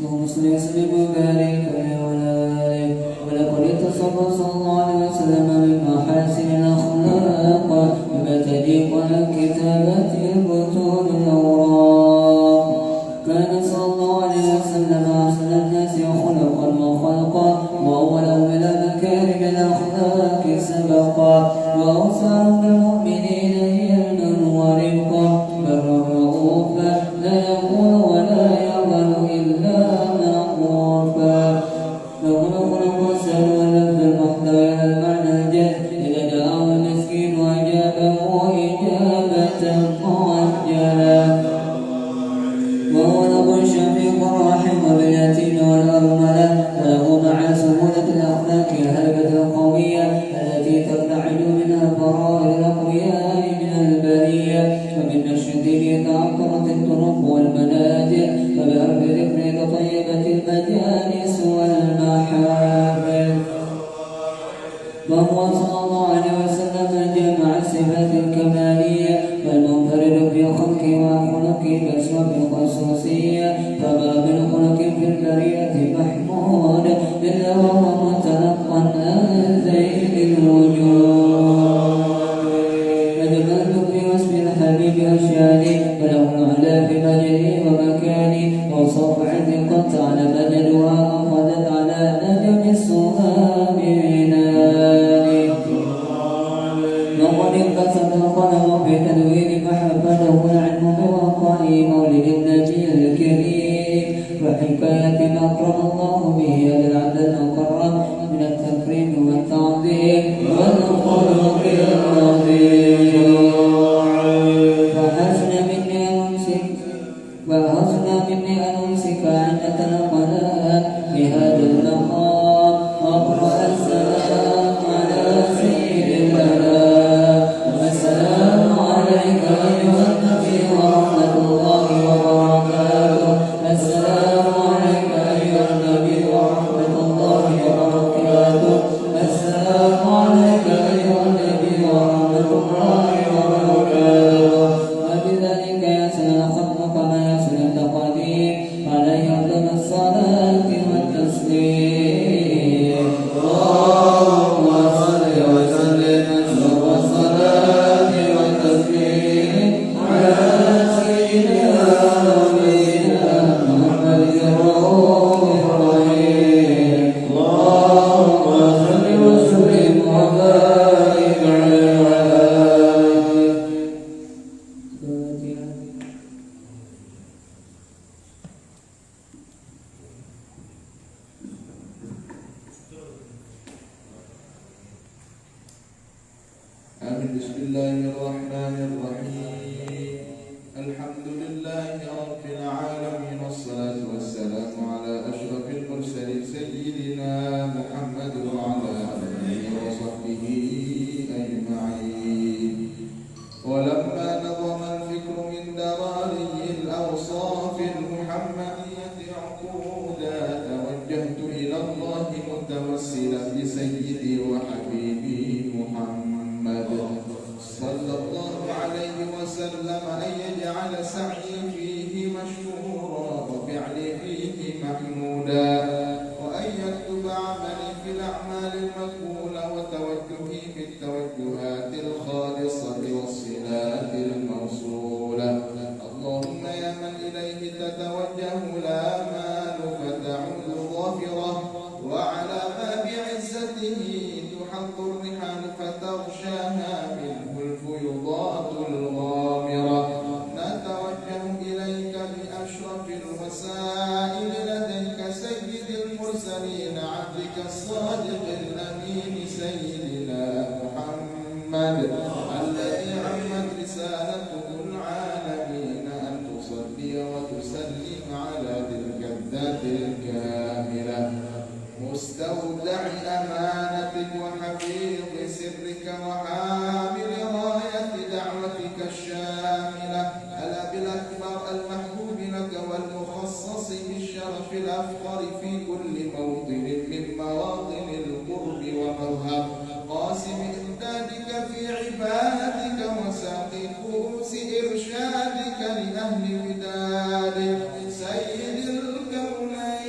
اللهم صل وسلم وبارك عليه وعلى آله. ولقد اتصف صلى الله عليه وسلم بمحاسن الأخلاق بما تليق على كتابة البطون الأوراق. كان صلى الله عليه وسلم أحسن الناس خلقا وخلقا وأولهم إلى مكارم الأخلاق سبقا وأوسعهم بالمؤمنين علما ورفقا برا رؤوفا لا يقول ولا يعمل إلا معروفا له الخلق والسهل واللفظ المحتوى على المعنى الجاد إذا دعاه المسكين وأجابه إجابة معجلة وهو له الشفيق الرحيم باليتيم والأرملة وله مع سهولة الأخلاق الهيبة القوية التي تبتعد منها فرائض الأقوياء من البرية ومن الشديد تعطرت الطرق والمنازل وبأرض ذكر طيبة المجالس والمحافل. وهو صلى الله عليه وسلم جمع الصفات الكمالية والمنفرد في خلقه وخلقه بأسباب الخصوصية فما من خلق في البرية محمود إلا وهو متلقى عن زين الوجود. أجملت في وصف الحبيب أشياني وله العلا في مجده ومكاني وصف عتقت على مددها أخذت على نجم السهام بناني. وقد انقسم القلم في تدوين فحفظه العلم بوقع مولد النبي الكريم وحكاية ما أكرم الله به هذا العبد المكرم من التكريم والتعظيم والخلق العظيم. فحسن مني أن أمسك عنة القناة بهذا المقام وأقرأ السلام على سيد البلاء. والسلام عليك أيها النبي ورحمة الله وبركاته. السلام عليك أيها النبي ورحمة الله وبركاته. السلام عليك أيها النبي ورحمة الله وبركاته. وبذلك يسن الختم كما يسن التقديم عليه أفضل الصلاة والتسليم. اللهم صل وسلم أشرف الصلاة والتسليم على سيدنا ونبينا محمد الرؤوف الرحيم. اللهم صل وسلم وبارك عليه وعلى آله. آمين. بسم الله الرحمن الرحيم. الحمد لله رب العالمين والصلاة والسلام على أشرف المرسلين سيدنا محمد وعلى آله وصحبه أجمعين. ولما نظم الفكر من دراري الأوصاف المحمدية عقودا توجهت إلى الله متوسلا بسيدي وحبيبي محمد صلى الله عليه وسلم أن يجعل سعي فيه مشكورا وفعلي فيه محمودا وأن يكتب عملي في الأعمال المقبولة وتوجهي في التوجهات الخالصة والصلات الموصولة. اللهم يا من إليه تتوجه الآمال فتعود ظافرة وعلى ما بعزته تحط الرحال فتغشاها منه الفيضات الغامرة. نتوجه إليك بأشرف الوسائل لديك سيد المرسلين عبدك الصادق الأمين سيدنا محمد الذي عمت رسالته العالمين أن تصلي وتسلم على تلك الذات الكاملة مستودع أمانتك وحفيظ سرك وحامل راية دعوتك الشاملة الأب الأكبر المحبوب لك والمخصص بالشرف الأفخر في كل موطن من مواطن القرب وموهب قاسم إمدادك في عبادك وساقي كؤوس إرشادك لأهل ودادك سيد الكونين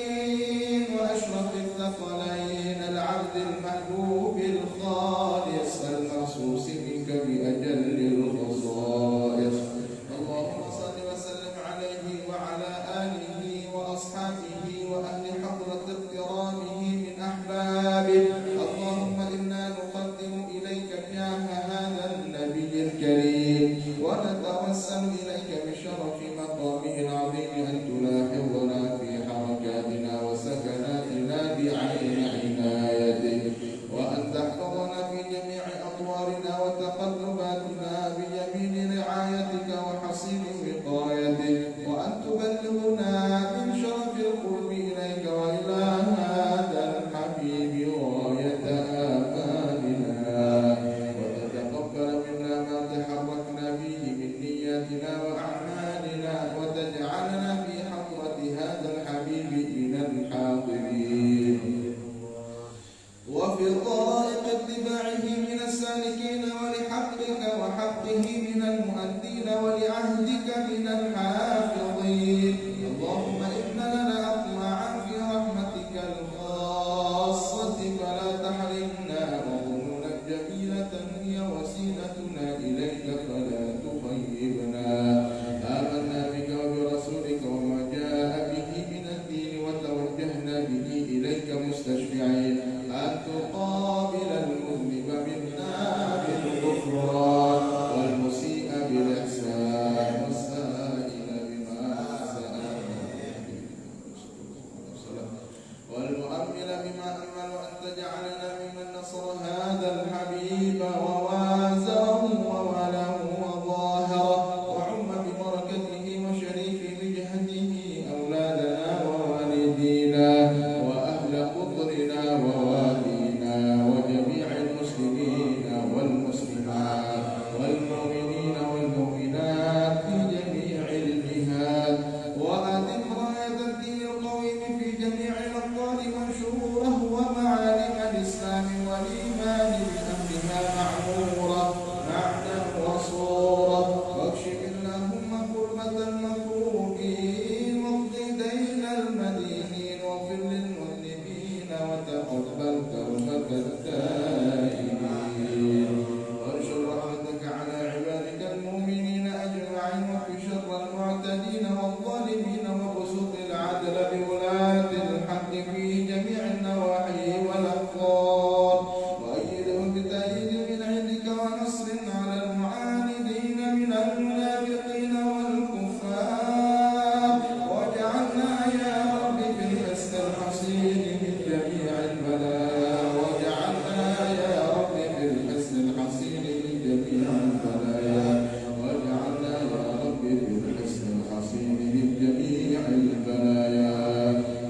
ونتوسل إليك بشرف مقامه العظيم أن تلاحظنا في حركاتنا وسكناتنا بعين عنايتك، وأن تحفظنا في جميع أطوارنا وتقلباتنا بيمين رعايتك وحصين وقايتك، وأن تبلغنا من شرف القرب إليك وإلى هذا الحبيب غاية آمالنا، وتتقبل منا ما تحركنا به من نياتنا وأعمالنا، وتجعلنا في حضرة هذا الحبيب من الحاضرين، وفي طرائق اتباعه من السالكين، ولحقك وحقه من المؤدين، ولعهدك من الحافظين. اللهم إن لنا أطماعا في رحمتك الخاصة فلا تحرمنا، وظنونا جميلة هي وسيلتنا إليك فلا تخيبنا. آمنا بك وبرسولك وما جاء به من الدين، وتوجهنا به إليك مستشفعين أن تقابل المذنب منا بالغفران، والمسيء بالإحسان، والسائل بما سأل، والمؤمل بما أمل، وأن تجعلنا ممن نصر هذا الحبيب ووازره وولاه وظاهره، وعم ببركته وشريف مجهده أولادنا ووالدينا وأهل قطرنا ووالينا وجميع المسلمين والمسلمات والمؤمنين والمؤمنات في جميع الجهات، وأدم راية الدين القويم في جميع الأقطار منشوره، ومعالم الإسلام والإيمان بأمرها معمورة معنى وصورة، واكشف اللهم كربة المكروبين، واقض دين المدينين، واغفر للمذنبين، وتقبل توبة التائبين، وانشر رحمتك على عبادك المؤمنين أجمعين، واكف شر المعتدين والظالمين، وابسط العدل بولاة الحق في جميع النواحي والأقطار، وأيدهم بتأييد من عندك ونصر على المعاندين من المنافقين والكفار، واجعلنا يا رب في الحسن الحصين من جميع البلايا، واجعلنا يا رب في الحسن الحصين من جميع البلايا، واجعلنا يا رب في الحسن الحصين من جميع البلايا،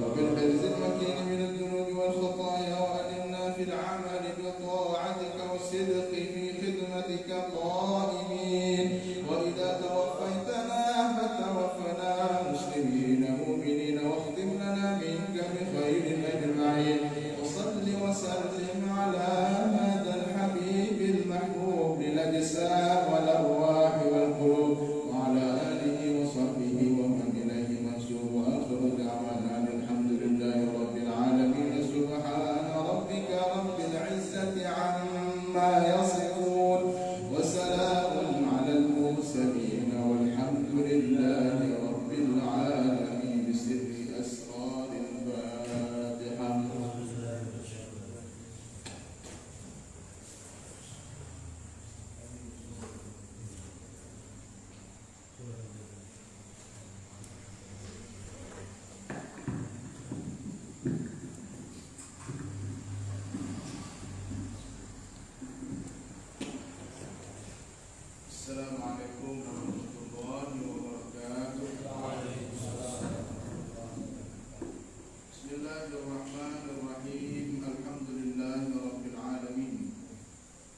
وفي الحرز المكين من الذنوب والخطايا، وألمنا في العمل بطاعتك والصدق في خدمتك قائمين، وإذا توفيتنا فتوفنا مسلمين مؤمنين، واختم لنا منك بخير أجمعين، وصل وسلم على هذا الحبيب المحبوب للأجسام والأرواح والقلوب، وعلى آله وصحبه ومن إليه منسوب، وآخر دعوانا الحمد لله رب العالمين. سبحان ربك رب العزة عما يصفون، وسلام على المرسلين، والحمد لله رب العالمين. بسر أسرار الفاتحة. السلام عليكم ورحمة الله وبركاته. بسم الله الرحمن الرحيم. الحمد لله رب العالمين،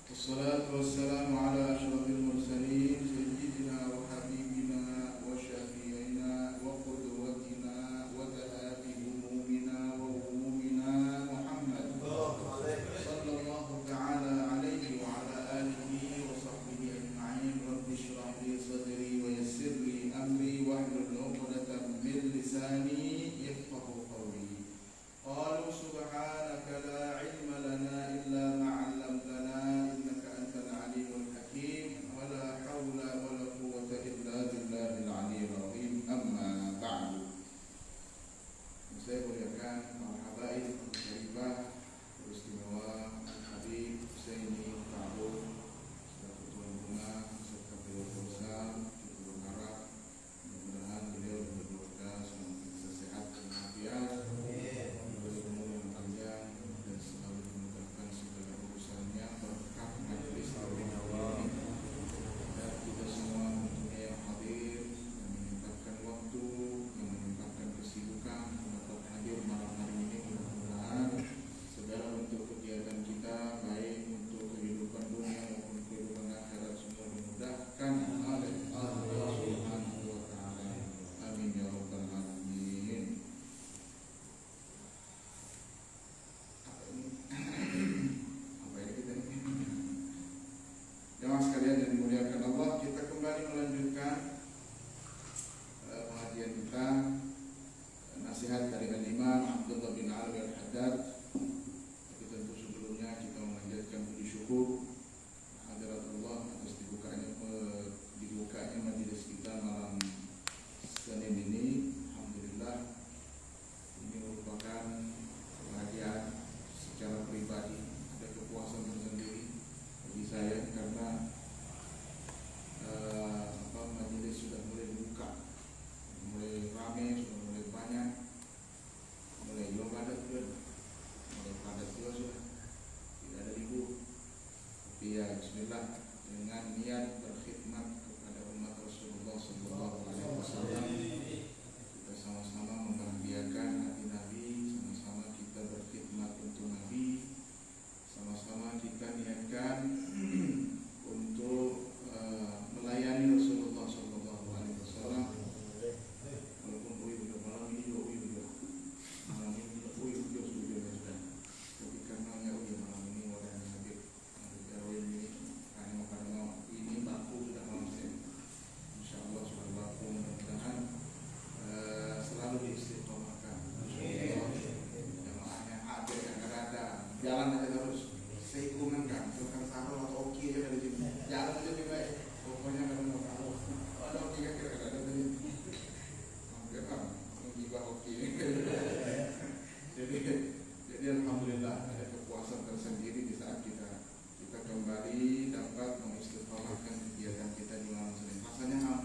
والصلاة والسلام على أشرف المرسلين، سيدنا وحبيبنا وشفيعنا وقدوتنا وذهاب همومنا وغمومنا محمد صلى الله تعالى عليه وعلى آله وصحبه أجمعين. رب اشرح لي صدري ويسر لي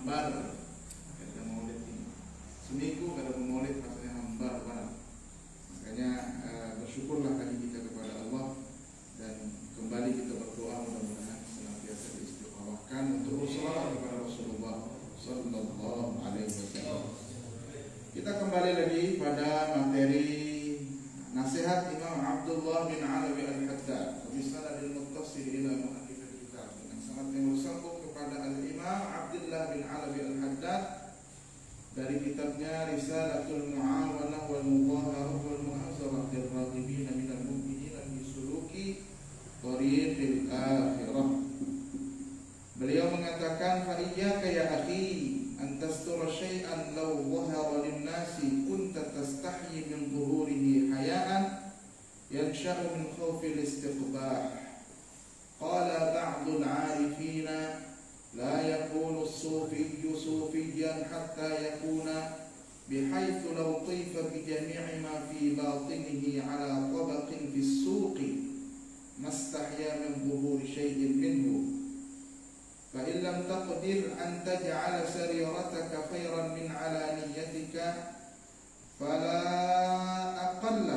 hambar. Kita maulid ini. Seminggu kada maulid rasanya hambar banget. Makanya bersyukurlah tadi kita kepada Allah dan kembali kita berdoa mudah-mudahan senantiasa diistiqamahkan untuk bersolawat kepada Rasulullah Sallallahu Alaihi Wasallam. Kita kembali lagi pada materi nasihat Imam Abdullah bin Alawi Al-Haddad Bisanad al-Muttasil ila mu'allif al-kitab, yang sangat bersambung kepada Al-Imam Abdullah bin Alawi Al-Haddad dari kitabnya Risalatul Mu'awanah wal Mubaharah wal Muhazarah lirraghibin minal mu'minin fi suluki thariqil akhirah. Beliau mengatakan, fa iyyaka ya akhi an tastura syai'an law dhahara lin-nasi kunta tastahyi min dhuhurihi haya'an yansha'u min khawfil istiqbah. Qala ba'dul 'arifina la yakunu as-sufiyyu sufiyyan hatta yakuna bihaythu law tifa bi jami'i ma fi batinihi 'ala tabaqin fi as-suqi mastahya min dhuhuri shay'in minhu. فإن لم تقدر أن تجعل سريرتك خيرا من علانيتك فلا أقل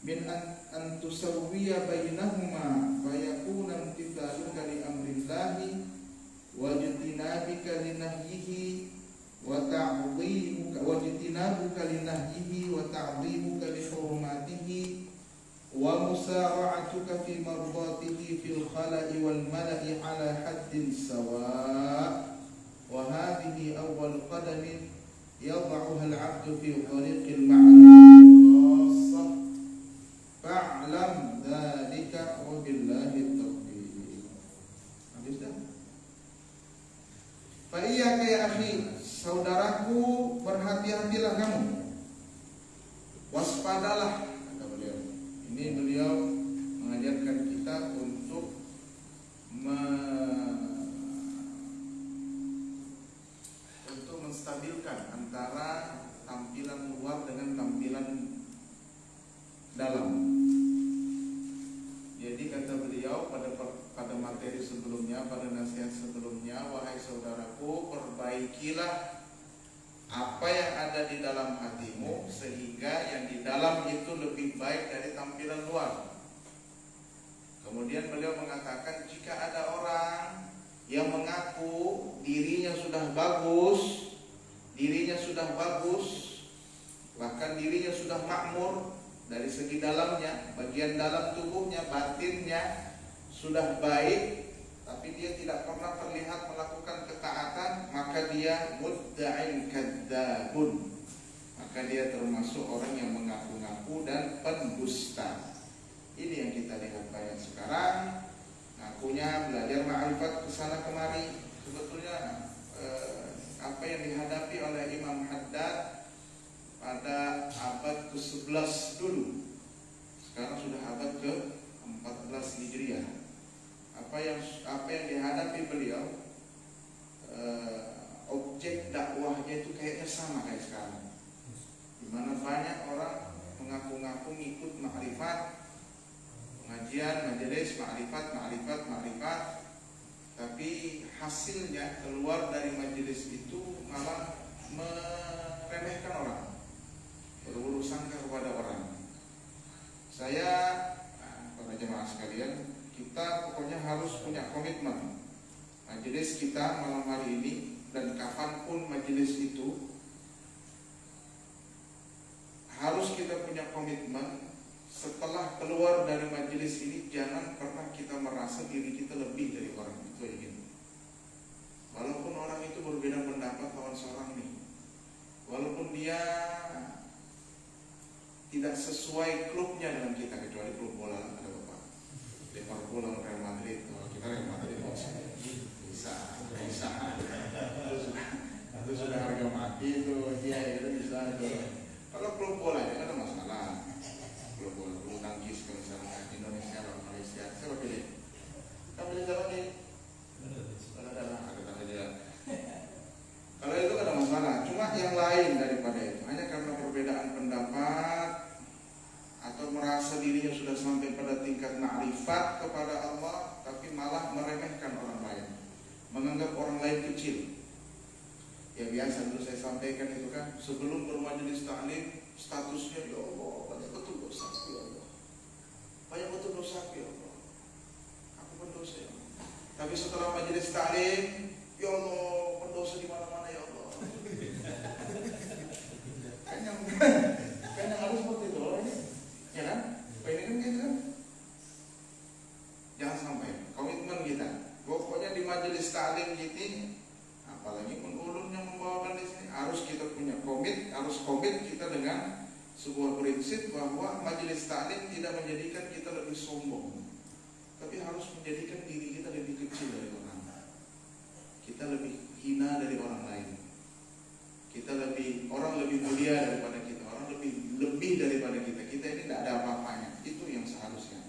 من أن تسوي بينهما فيكون امتثالك لأمر الله واجتنابك لنهيه وتعظيمك لحرماته ومسارعتك في مرضاته في الخلأ والملأ على حد سواء. وهذه أول قدم يضعها العبد في طريق المعرفة الخاصة فاعلم ذلك وبالله التوفيق. Habis dah. Fa'iyyaka ya akhi, saudaraku, berhati-hatilah kamu, waspadalah. Ini beliau mengajarkan kita untuk menstabilkan antara tampilan luar dengan tampilan dalam. Jadi kata beliau pada materi sebelumnya, pada nasihat sebelumnya, wahai saudaraku, perbaikilah apa yang ada di dalam hatimu sehingga yang di dalam itu lebih baik dari tampilan luar. Kemudian beliau mengatakan, jika ada orang yang mengaku dirinya sudah bagus, bahkan dirinya sudah makmur dari segi dalamnya, bagian dalam tubuhnya, batinnya sudah baik, tapi dia tidak pernah terlihat melakukan ketaatan, maka dia mudda'in kadzabun, maka dia termasuk orang yang mengaku-ngaku dan pendusta. Ini yang kita lihat banyak sekarang, ngakunya belajar ma'rifat kesana kemari. Sebetulnya apa yang dihadapi oleh Imam Haddad pada abad ke-11 dulu, sekarang sudah abad ke-14 Hijriah. Apa yang dihadapi beliau, objek dakwahnya itu kayaknya sama kayak sekarang, di mana banyak orang mengaku-ngaku ngikut ma'rifat, pengajian, majelis ma'rifat, tapi hasilnya keluar dari majelis itu malah meremehkan orang, berurusan kepada orang. Saya, para jemaah sekalian, kita pokoknya harus punya komitmen. Majelis kita malam hari ini dan kapanpun majelis itu, harus kita punya komitmen. Setelah keluar dari majelis ini, jangan pernah kita merasa diri kita lebih dari orang itu. Gitu. Walaupun orang itu berbeda pendapat lawan seorang nih, walaupun dia tidak sesuai klubnya dengan kita, kecuali klub bola ada bapak Liverpool lawan Real Madrid. Kalau kita Real Madrid bisa itu sudah harga mati itu, dia itu bisa itu. Kalau klub bola ya ada masalah. Klub bola, bulu tangkis kalau misalnya Indonesia lawan Malaysia, siapa pilih? Kamu pilih siapa nih? Ada tanda dia. Kalau itu ada masalah. Cuma yang lain daripada itu, hanya karena perbedaan pendapat atau merasa dirinya sudah sampai pada tingkat ma'rifat kepada Allah sampaikan itu kan, sebelum bermajelis taklim statusnya ya Allah banyak betul dosa ya Allah, banyak betul dosa ya Allah, aku pendosa ya Allah. Tapi setelah majelis taklim, ya Allah pendosa di mana-mana ya Allah. kan yang harus seperti itu loh ini, ya kan? Ini kan gitu kan. Jangan sampai komitmen kita. Pokoknya di majelis taklim kita, apalagi ulun yang membawakan di sini, harus kita punya komit kita dengan sebuah prinsip bahwa majelis taklim tidak menjadikan kita lebih sombong, tapi harus menjadikan diri kita lebih kecil dari orang. Kita lebih hina dari orang lain. Orang lebih mulia daripada kita, orang lebih daripada kita. Kita ini tidak ada apa-apanya. Itu yang seharusnya.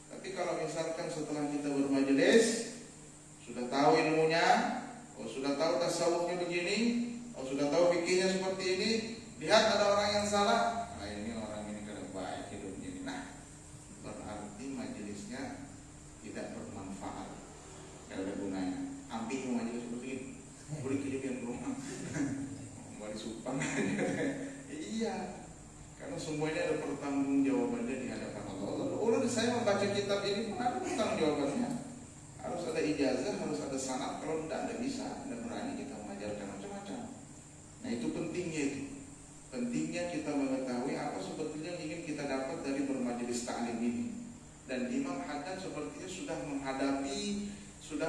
Tapi kalau misalkan setelah kita bermajelis, sudah tahu ilmunya, sudah tahu tasawufnya begini, sudah tahu fikihnya seperti ini, lihat ada orang yang salah, nah ini orang ini kada baik hidupnya ini. Nah, berarti majelisnya tidak bermanfaat, tidak ada gunanya. Ambil majelis seperti ini, boleh kejadian rumah, balik supang aja. Iya, karena semuanya ada pertanggungjawabannya di hadapan Allah. Ulun saya membaca kitab ini pun ada pertanggungjawabannya. Harus ada ijazah, harus ada sanad. Kalau tidak bisa, tidak berani kita mengajarkan macam-macam. Nah itu pentingnya itu. Pentingnya kita mengetahui apa sebetulnya yang ingin kita dapat dari bermajelis taklim ini. Dan Imam Haddad sepertinya sudah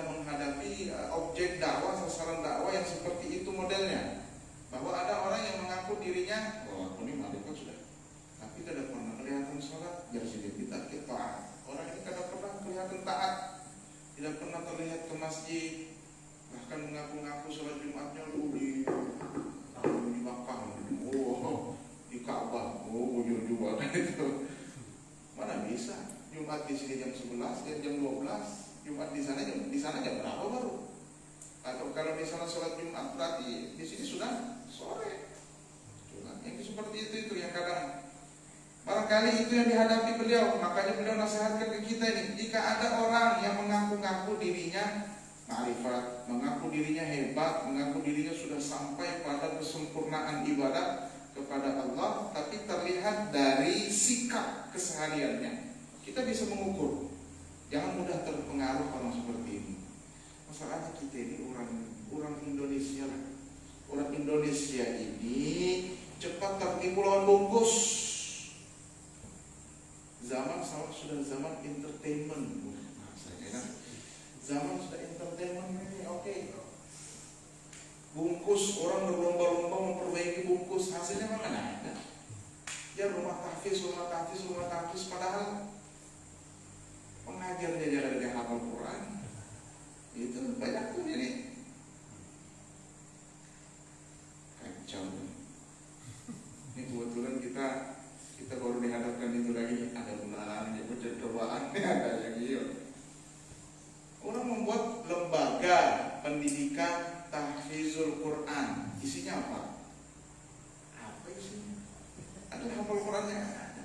menghadapi objek dakwah, sasaran dakwah yang seperti itu modelnya. Bahwa ada orang yang mengaku dirinya, aku ini malaikat sudah, tapi tidak pernah kelihatan sholat, jadi kita taat. Orang ini tidak pernah kelihatan taat, tidak pernah terlihat ke masjid, bahkan mengaku-ngaku sholat Jumatnya di Makkah, di Ka'bah, bujur juga kan itu. Mana bisa? Jumat di sini jam 11, jam 12, Jumat di sana jam berapa baru? Atau kalau di sana sholat Jumat berarti di sini sudah sore. Yang seperti itu yang kadang barangkali itu yang dihadapi beliau. Makanya beliau nasihatkan ke kita ini, jika ada orang yang mengaku-ngaku dirinya ma'rifat, mengaku dirinya hebat, mengaku dirinya sudah sampai pada kesempurnaan ibadah kepada Allah, tapi terlihat dari sikap kesehariannya, kita bisa mengukur. Jangan mudah terpengaruh orang seperti ini. Masalahnya kita ini orang Indonesia lah. Orang Indonesia ini cepat tertipu lawan bungkus. Zaman sudah zaman entertainment. Zaman sudah entertainment ini oke. Bungkus, orang berlomba-lomba memperbaiki bungkus, hasilnya mana ada? Ya rumah tahfiz, padahal pengajarnya jalan dengan hafal Quran. Itu banyak tuh jadi kacau. Ini kebetulan kita baru dihadapkan itu lagi, ada kebenaran, ada cobaan, ada yang iya. Orang membuat lembaga pendidikan tahfizul Quran, isinya apa? Apa isinya? Ada hafal Qurannya,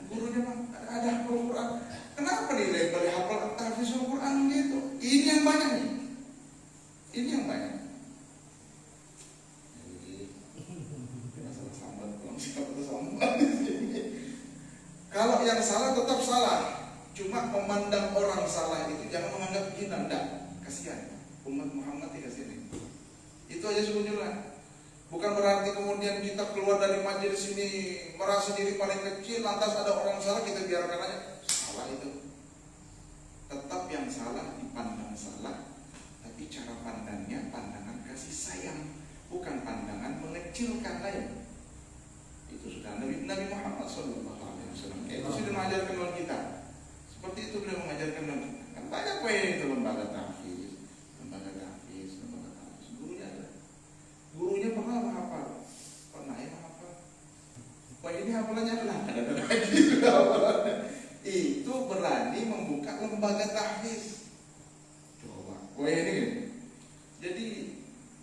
gurunya mah ada hafal Quran. Kenapa dilempar hafal tahfizul Quran gitu? Ini yang banyak nih. Ini yang banyak. Masalah sambat, siapa tuh sambat di sini? Kalau yang salah tetap salah. Cuma memandang orang salah itu jangan menganggap hina, enggak. Kasihan. Umat Muhammad tidak kasihan. Itu aja sebetulnya. Bukan berarti kemudian kita keluar dari majelis ini merasa diri paling kecil, lantas ada orang salah kita biarkan aja. Salah itu. Tetap yang salah dipandang salah. Tapi cara pandangnya pandangan kasih sayang, bukan pandangan mengecilkan lain. Itu sudah Nabi Muhammad SAW. Itu sudah mengajarkan kepada kita. Seperti itu beliau mengajarkan kepada kita. Kan banyak itu lembaga tahfiz. Gurunya pernah menghafal. Pernah ya menghafal. Wah ini hafalannya pernah. Ada lagi hafalannya. Itu berani membuka lembaga tahfiz. Coba. Wah ini. Jadi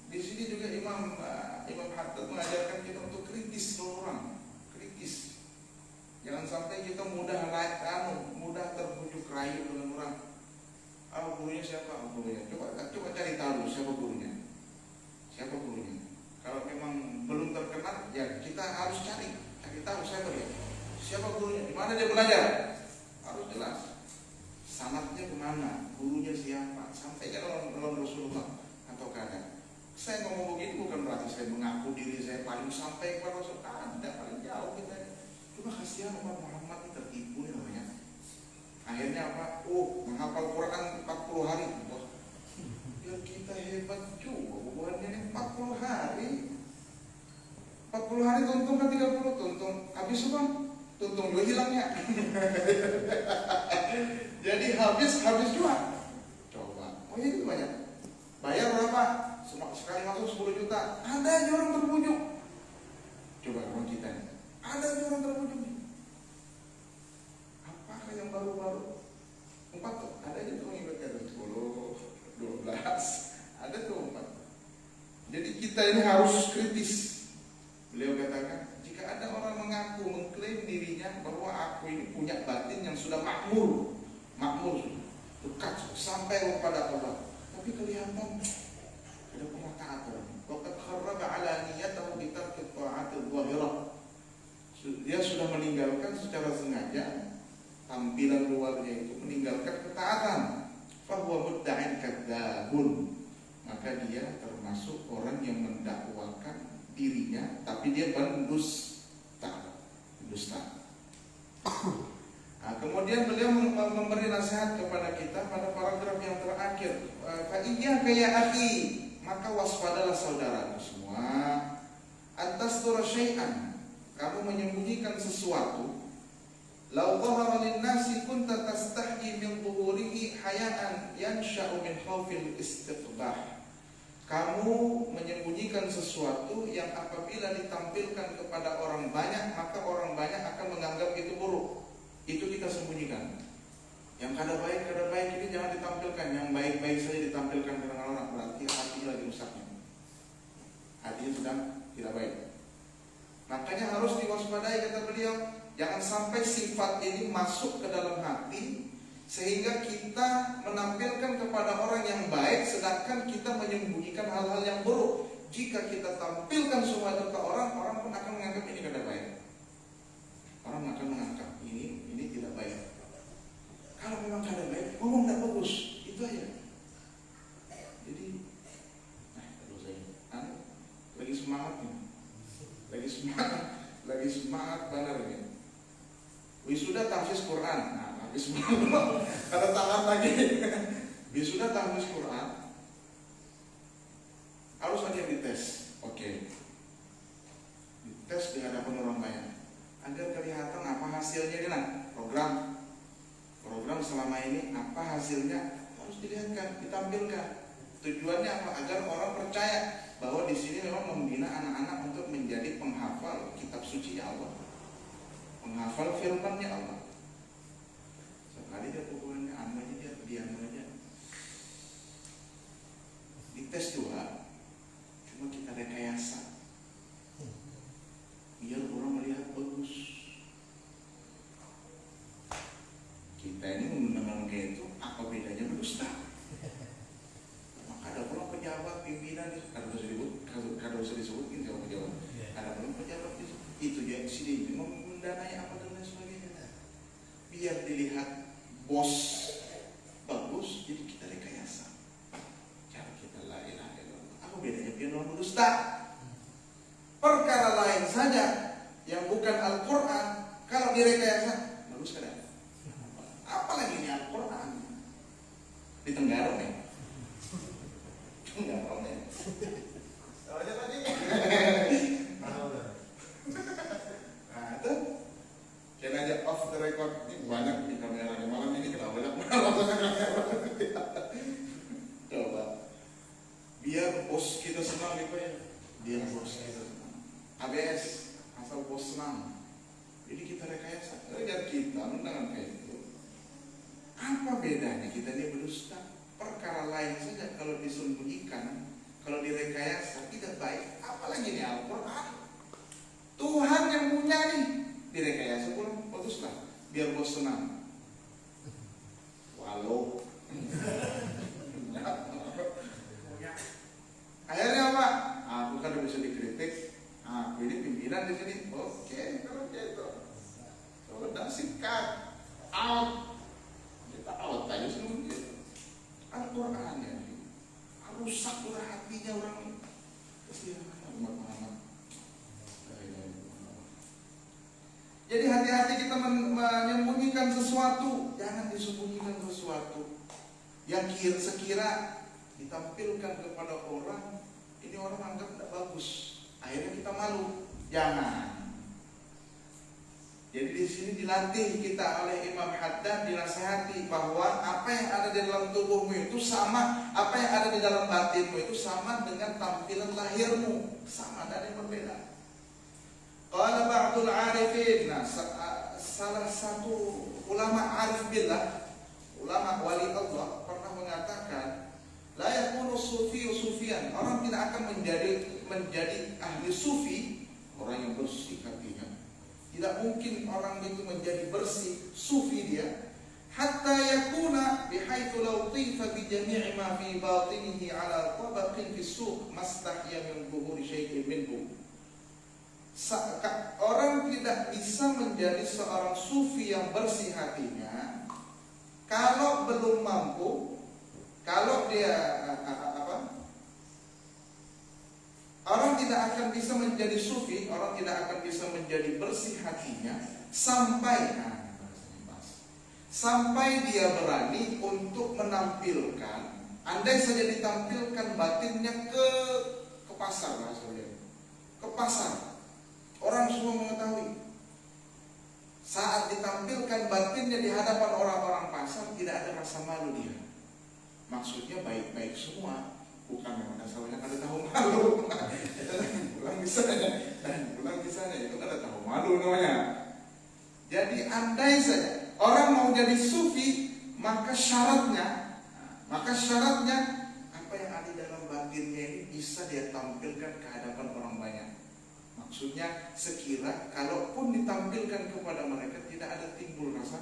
di sini juga Imam Haddad mengajarkan kita untuk kritis orang, kritis. Jangan sampai kita mudah terbujuk rayu dengan orang. Gurunya siapa? Gurunya. Coba cari tahu siapa gurunya. Siapa gurunya. Kalau memang belum terkenal Siapa gurunya? Di mana dia belajar? Harus jelas. Sanadnya kemana? Gurunya siapa? Sampaikan oleh Rasulullah atau kadang. Saya ngomong begini bukan berarti saya mengaku diri saya paling sampai kepada Rasulullah. Tidak, paling jauh kita. Cuma kasihan umat Muhammad ini tertipu nih namanya. Akhirnya apa? Menghafal Quran 40 hari. Wah, ya kita hebat juga. Bukannya ini 40 hari. 40 hari tuntung kan 30 tuntung. Habis apa? Tuntung juga hilangnya. Jadi habis juga. Coba. Oh ini banyak. Bayar berapa? Sekali masuk 10 juta. Ada aja orang terbujuk. Coba orang kita nih. Ada aja orang terbujuk nih. Apakah yang baru-baru? 4 tuh. Ada aja tuh yang ikutnya 10, 12. Ada tuh 4. Jadi kita ini harus kritis. Beliau katakan, jika ada orang mengaku, mengklaim dirinya bahwa aku ini punya batin yang sudah makmur sudah, dekat sampai kepada Allah, tapi kelihatan tidak pernah taat orang. Waqad kharraba ala niyatahu bi tarki ta'atil zahirah. Dia sudah meninggalkan secara sengaja tampilan luarnya itu, meninggalkan ketaatan. Fahuwa mudda'in kadzabun. Maka dia termasuk orang yang mendakwakan dirinya, tapi dia berdusta. Nah, kemudian beliau memberi nasihat kepada kita pada paragraf yang terakhir. Fa iyyaka ya akhi, maka waspadalah saudaraku semua. Antastura syai'an, kamu menyembunyikan sesuatu. Lau dhahara lin-nasi kunta tastahyi min dhuhurihi hayaan yansha'u min khawfil istiqbah. Kamu menyembunyikan sesuatu yang apabila ditampilkan kepada orang banyak, maka orang banyak akan menganggap itu buruk. Itu kita sembunyikan. Yang kada baik ini jangan ditampilkan. Yang baik-baik saja ditampilkan ke orang, berarti hatinya lagi rusaknya. Hatinya sedang tidak baik. Makanya harus diwaspadai, kata beliau. Jangan sampai sifat ini masuk ke dalam hati, sehingga kita menampilkan kepada orang yang baik, sedangkan kita menyembunyikan hal-hal yang buruk. Jika kita tampilkan semua itu ke orang, orang pun akan menganggap ini tidak baik. Orang akan menganggap ini tidak baik. Kalau memang tidak baik, ngomong tidak bagus, itu aja. Jadi, lagi semangat nih, lagi semangat benar ini. Wisuda tahfiz Quran. Ada tangan lagi. Wisuda tahfiz Quran, harus ada yang dites. Oke. Dites di hadapan orang banyak agar kelihatan apa hasilnya dia. Program selama ini apa hasilnya harus dilihatkan, ditampilkan. Tujuannya apa? Agar orang percaya bahwa di sini memang membina anak-anak untuk menjadi penghafal kitab suci Allah, menghafal firman-Nya Allah. Sekali dia pukulannya anu aja, dia diam aja. Dites juga, cuma kita rekayasa biar orang melihat bagus. Kita ini menggunakan kayak itu, apa bedanya berdusta? Maka ada orang pejabat, pimpinan, kada usah disebutin kalau pejabat. Ada orang pejabat itu dia sini mendanai apa dan lain sebagainya. Biar dilihat bos bagus, jadi kita rekayasa. Cara kita la ilaha illallah. Apa bedanya biar orang berdusta? Perkara lain saja yang bukan Al-Quran, kalau direkayasa bagus kada? Apalagi ini Al-Quran di Tenggara nih. Tenggara nih. Tahu aja tadi. Nah itu, jangan aja off the record. Ini banyak di kamera malam ini kita banyak coba. Biar bos kita senang gitu ya. Biar bos kita senang. ABS asal bos senang. Jadi kita rekayasa. Lihat kita mendengar kayak itu. Apa bedanya kita ini berdusta? Perkara lain saja kalau disembunyikan, kalau direkayasa tidak baik. Apalagi ini Al-Quran. Tuhan yang punya nih, direkayasa pun baguslah. Biar bos senang. Walau akhirnya apa? Aku kan bisa dikritik. Aku ini pimpinan di sini. Oke, kalau gitu. rusak udah hatinya orang ini. Kasihan umat Muhammad. Jadi hati-hati kita menyembunyikan sesuatu. Jangan disembunyikan sesuatu yang sekira ditampilkan kepada orang, ini orang anggap tidak bagus, akhirnya kita malu. Jangan. Jadi di sini dilatih kita oleh Imam Haddad, dinasihati bahwa apa yang ada di dalam tubuhmu itu sama, apa yang ada di dalam batinmu itu sama dengan tampilan lahirmu, sama, dan yang berbeda. Qala ba'dul arifin, salah satu ulama arif billah, ulama wali Allah pernah mengatakan, la yakunu sufi sufian, orang tidak akan menjadi ahli sufi, orang yang bersih hatinya. Tidak mungkin orang itu menjadi bersih sufi dia, hatta yakuna bihaitsu law tifa bi jami' ma fi batinihi ala tabaqin fi suq mastahya min dhuhuri syai'in minhu. Orang tidak bisa menjadi seorang sufi yang bersih hatinya kalau belum mampu, kalau dia orang tidak akan bisa menjadi sufi, orang tidak akan bisa menjadi bersih hatinya sampai dia berani untuk menampilkan, andai saja ditampilkan batinnya ke pasar, ke pasar, orang semua mengetahui. Saat ditampilkan batinnya di hadapan orang-orang pasar, tidak ada rasa malu dia. Maksudnya baik-baik semua, bukan memang dasarnya ada tahu malu. Pulang di sana itu ada tahu malu namanya. Jadi andai saja orang mau jadi sufi, maka syaratnya apa yang ada dalam batinnya ini bisa dia tampilkan ke hadapan orang banyak. Maksudnya sekira kalaupun ditampilkan kepada mereka tidak ada timbul rasa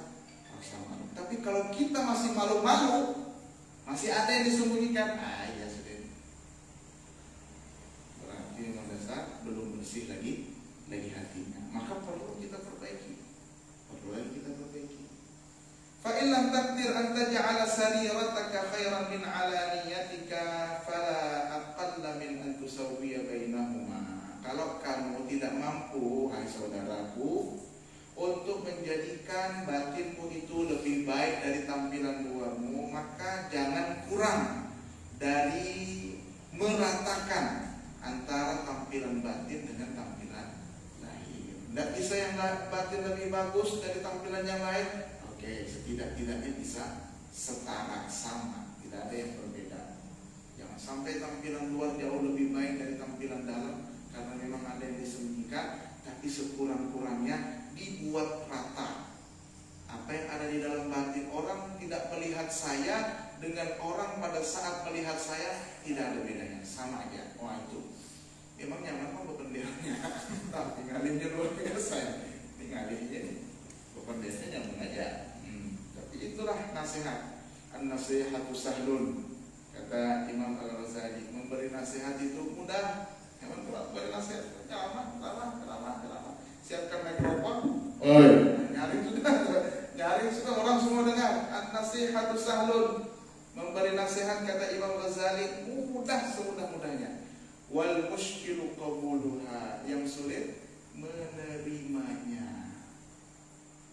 malu. Tapi kalau kita masih malu-malu, masih ada yang disembunyikan, ya sudah. Berarti memang dasar belum bersih lagi hatinya. Maka perlu kita perbaiki. Fa in lam taqdir an taj'ala sarirataka khairan min alaniyatika fala aqalla min an tusawwiya bainahuma. Kalau kamu tidak mampu, hai saudaraku, untuk menjadikan batinmu itu lebih baik dari tampilan luarmu, maka jangan kurang dari meratakan antara tampilan batin dengan tampilan lahir. Tidak bisa yang batin lebih bagus dari tampilan yang lain. Oke, setidak-tidaknya bisa setara, sama, tidak ada yang berbeda. Jangan sampai tampilan luar jauh lebih baik dari tampilan dalam, karena memang ada yang disembunyikan, tapi sekurang-kurangnya dibuat rata. Apa yang ada di dalam batin orang tidak melihat saya dengan orang pada saat melihat saya tidak ada bedanya, sama aja. Wah itu memang nyaman kok benderanya, tapi ngalinnya luar biasa ya. Tinggalinnya benderanya nyaman aja. Tapi itulah nasihat. An-nasihatu sahlun, kata Imam Al-Ghazali. Memberi nasihat itu mudah. Emang beri nasihat nyaman, kenapa? Siapkan mikrofon, nyaring sudah orang semua dengar. An-nasihatu sahlun, memberi nasihat kata Imam Ghazali mudah semudah-mudahnya. Wal mushkilu qabuluha, yang sulit menerimanya.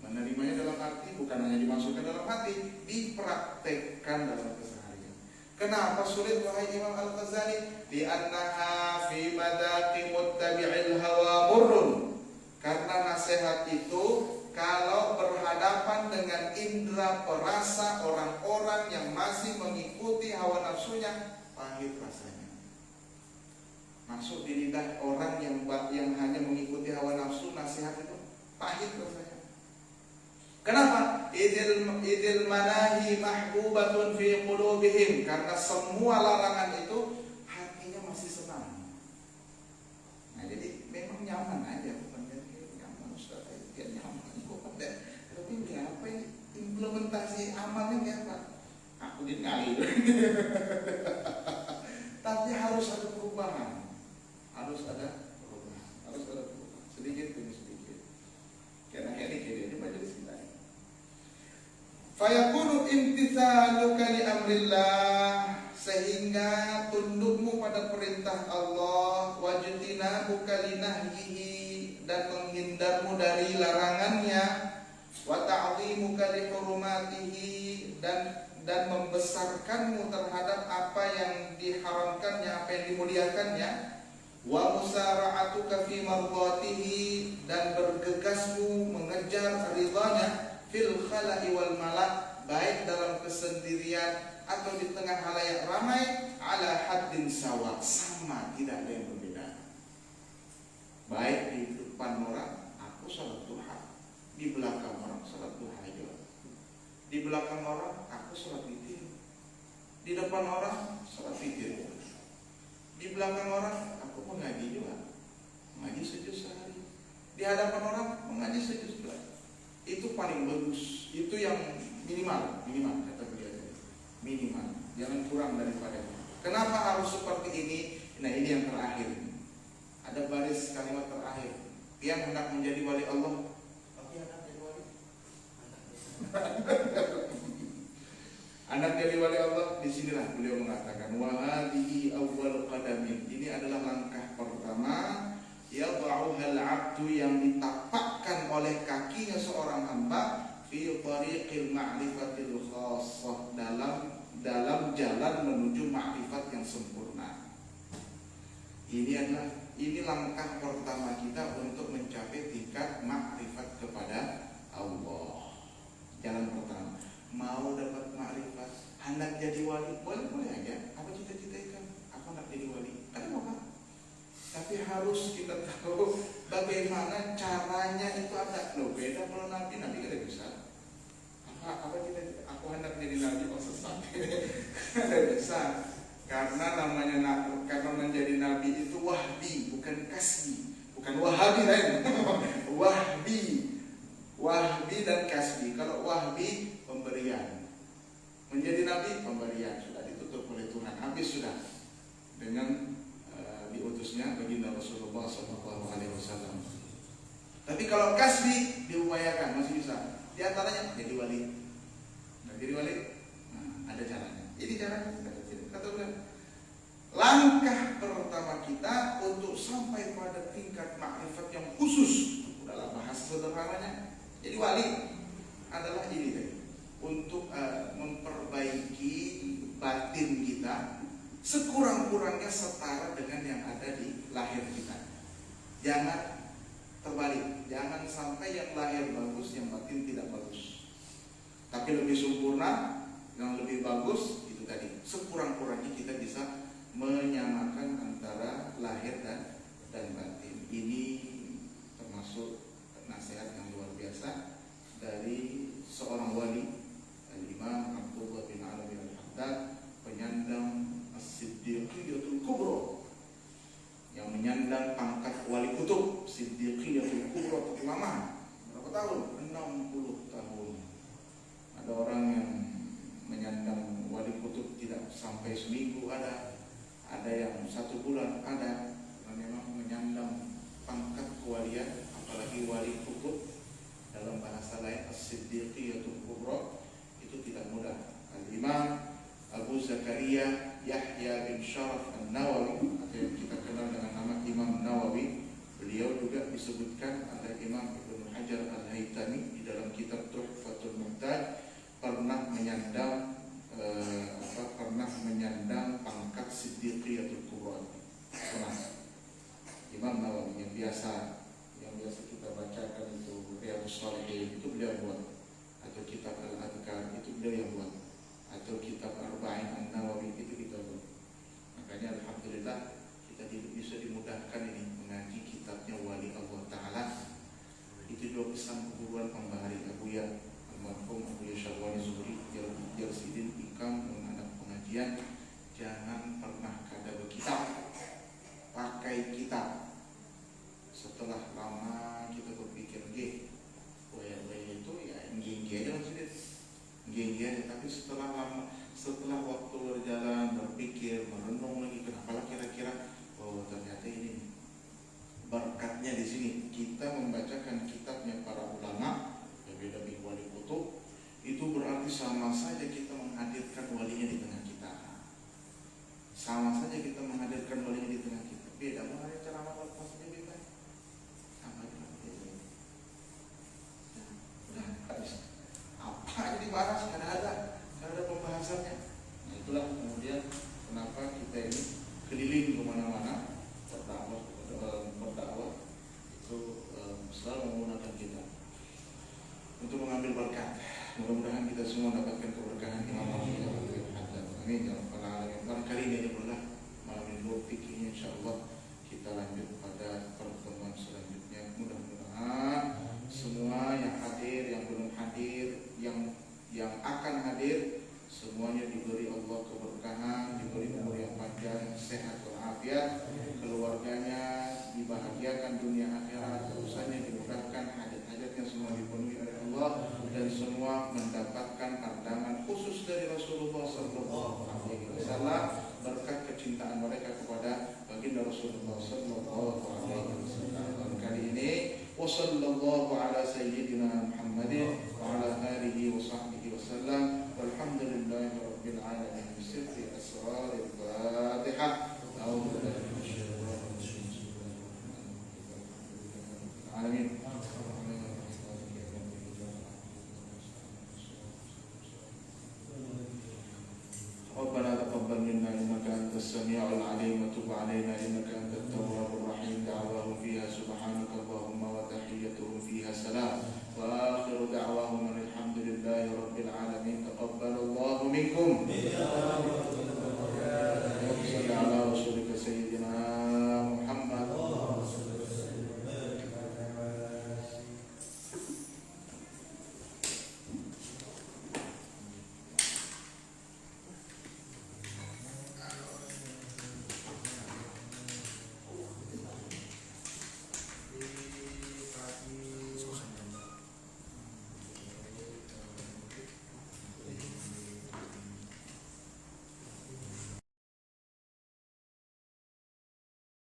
Menerimanya dalam arti bukan hanya dimasukkan dalam hati, dipraktekkan dalam keseharian. Kenapa sulit wahai Imam Al-Ghazali? Li'annaha fi madaqi muttabi'il hawa murrun. Karena nasihat itu kalau berhadapan dengan indera perasa orang-orang yang masih mengikuti hawa nafsunya, pahit rasanya. Masuk di lidah orang yang hanya mengikuti hawa nafsu, nasihat itu pahit rasanya. Kenapa? Idil manahi mahbubatun fi qulubihim, karena semua larangan itu hatinya masih senang. Nah, jadi memang nyaman aja, bukan nyaman Ustaz, ya nyaman bukan deh. Tapi ini apa ini? Implementasi amalnya kayak apa? Aku dikali. Tapi harus ada perubahan. Harus ada perubahan. Sedikit demi sedikit. Karena ini majelis kita. Fayakunu imtithaluka li amrillah, sehingga kepada perintah Allah, wajtinabuka linahyihi, dan menghindarmu dari larangannya, wa ta'dhimuka li hurumatihi, dan membesarkanmu terhadap apa yang diharamkannya, apa yang dimuliakannya, wa musara'atuka fi mardatihi, dan bergegasmu mengejar ridhanya, fil khala'i wal malak, baik dalam kesendirian atau di tengah halayak ramai, ala haddin sawa, sama, tidak ada yang berbeda. Baik di depan orang aku salat duha, di belakang orang salat duha juga. Di belakang orang aku salat witir, di depan orang salat witir. Di belakang orang aku mengaji juga, mengaji sejuz sehari. Di hadapan orang mengaji sejuz juga. Itu paling bagus, itu yang minimal kata beliau, minimal, jangan kurang daripada itu. Kenapa harus seperti ini? Nah, ini yang terakhir. Ada baris kalimat terakhir. Yang hendak menjadi wali Allah, tapi hendak jadi wali. Anak jadi wali Allah, disinilah beliau mengatakan, wa hadhihi awwal qadamin. Ini adalah langkah pertama, yad'uhal 'abdu, yang ditapakkan oleh kakinya seorang hamba, fi tariqil ma'rifatil khassah, dalam jalan menuju ma'rifat yang sempurna. Ini langkah pertama kita untuk mencapai tingkat ma'rifat kepada Allah. Jalan pertama, mau dapat ma'rifat, hendak jadi wali, boleh aja. Apa cita-cita itu? Aku hendak jadi wali, ada apa? Tapi harus kita tahu bagaimana caranya itu ada. Loh, beda kalau Nabi tidak bisa. Apa cita-cita? Aku hendak jadi Nabi, kok sesat? Tidak bisa. Karena karena menjadi Nabi itu wahbi, bukan kasbi, bukan wahabi lain. Wahbi dan kasbi. Kalau wahbi pemberian, menjadi Nabi pemberian, sudah ditutup oleh Tuhan, habis sudah dengan diutusnya baginda Rasulullah SAW. Tapi kalau kasbi diupayakan, masih bisa. Di antaranya jadi wali. Nah, jadi wali, ada caranya. Ini caranya. Kata beliau, langkah pertama kita untuk sampai pada tingkat makrifat yang khusus, dalam bahasa sederhananya, jadi wali adalah ini tadi, untuk memperbaiki batin kita sekurang-kurangnya setara dengan yang ada di lahir kita. Jangan terbalik, jangan sampai yang lahir bagus, yang batin tidak bagus. Tapi lebih sempurna, yang lebih bagus itu tadi. Sekurang-kurangnya kita bisa menyamakan antara lahir dan batin. Ini termasuk nasihat yang luar biasa dari seorang wali, Al-Imam Abdullah bin Alawi Al-Haddad, penyandang As-Siddiqiyatul Kubra, yang menyandang pangkat wali kutub. Siddiqiyatul Kubra terlama berapa tahun? 60 tahun. Ada orang yang menyandang wali kutub tidak sampai seminggu, ada yang 1 bulan, ada. Dan memang menyandang pangkat kewalian, apalagi wali kutub, dalam bahasa lain As-Siddiqiyatul Kubra, itu tidak mudah. Al-Imam Abu Zakaria Yahya bin Sharaf An-Nawawi, atau yang kita kenal dengan nama Imam Nawawi, beliau juga disebutkan, ada Imam Ibnu Hajar Al-Haytami di dalam kitab Tuhfatul Muhtaj, pernah menyandang pangkat Siddiqiyatul Kubra. Imam Nawawi yang biasa kita bacakan itu Riyadhus Shalihin, itu beliau buat, atau kitab Al-Adhkar itu beliau yang buat, atau kitab Arba'in An-Nawawi itu kita buat. Makanya alhamdulillah kita bisa dimudahkan ini mengaji kitabnya Wali Allah Ta'ala. Itu dua pesan keguruan pembahari Abuya almarhum Abuya Syarwani Zuhri Jarsidin Ikam menghadap pengajian. Jangan pernah kada berkitab, pakai kitab. Setelah lama kita berpikir, itu ya nginggi aja maksudnya, nginggi aja. Tapi setelah waktu berjalan, berpikir, merenung lagi, kenapa kira-kira, oh ternyata ini berkatnya di sini. Kita membacakan kitabnya para ulama, berbeda dengan wali kutub, itu berarti sama saja kita menghadirkan walinya di tengah kita. Sama saja kita menghadirkan ilmu fikihnya insyaallah kita lanjut pada pertemuan selanjutnya. Mudah-mudahan semua yang hadir, yang belum hadir, yang akan hadir, semuanya diberi Allah keberkahan, diberi umur yang panjang, sehat walafiat, keluarganya dibahagiakan dunia akhirat, urusannya dimudahkan, hajat-hajatnya semua dipenuhi oleh Allah, dan semua mendapatkan pandangan khusus dari Rasulullah sallallahu alaihi wasallam berkat kecintaan mereka kepada baginda Rasulullah sallallahu alaihi wasallam. Kali ini wassallallahu ala sayyidina Muhammadin wa ala alihi wa sahbihi wasallam walhamdulillahi rabbil alamin. Sirri asraril Fatihah. A'udzu billahi minasyaitonir rajim. Amin. ربنا تقبل منا إنك أنت السميع العليم وتب علينا إنك أنت التواب